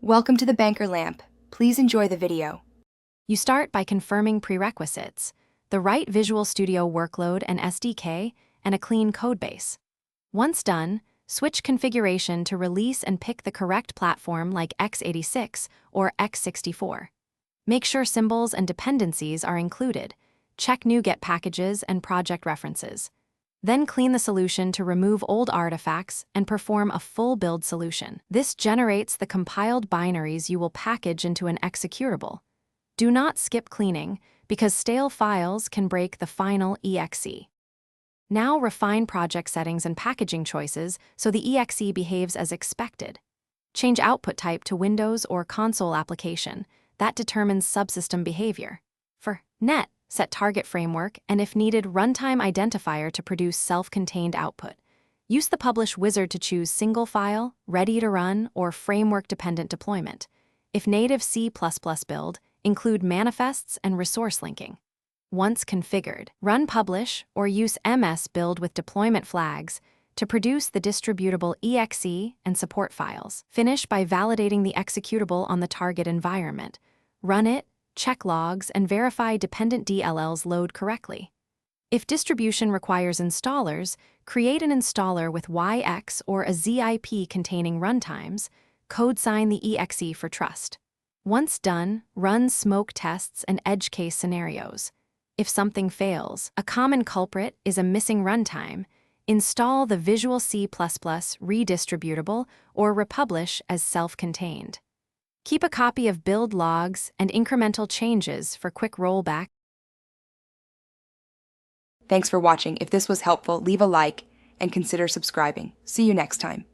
Welcome to the Banker Lamp. Please enjoy the video. You start by confirming prerequisites: the right Visual Studio workload and SDK, and a clean codebase. Once done, switch configuration to release and pick the correct platform like x86 or x64. Make sure symbols and dependencies are included. Check NuGet packages and project references. Then clean the solution to remove old artifacts and perform a full build solution. This generates the compiled binaries you will package into an executable. Do not skip cleaning, because stale files can break the final exe. Now refine project settings and packaging choices so the exe behaves as expected. Change output type to Windows or console application. That determines subsystem behavior. For net, set target framework and, if needed, runtime identifier to produce self-contained output. Use the publish wizard to choose single file, ready to run, or framework-dependent deployment. If native C++ build, include manifests and resource linking. Once configured, run publish or use ms build with deployment flags to produce the distributable exe and support files. Finish by validating the executable on the target environment. Run it, check logs, and verify dependent DLLs load correctly. If distribution requires installers, create an installer with YX or a ZIP containing runtimes. Code sign the exe for trust. Once done, run smoke tests and edge case scenarios. If something fails, a common culprit is a missing runtime. Install the Visual C++ redistributable or republish as self-contained. Keep a copy of build logs and incremental changes for quick rollback. Thanks for watching. If this was helpful, leave a like and consider subscribing. See you next time.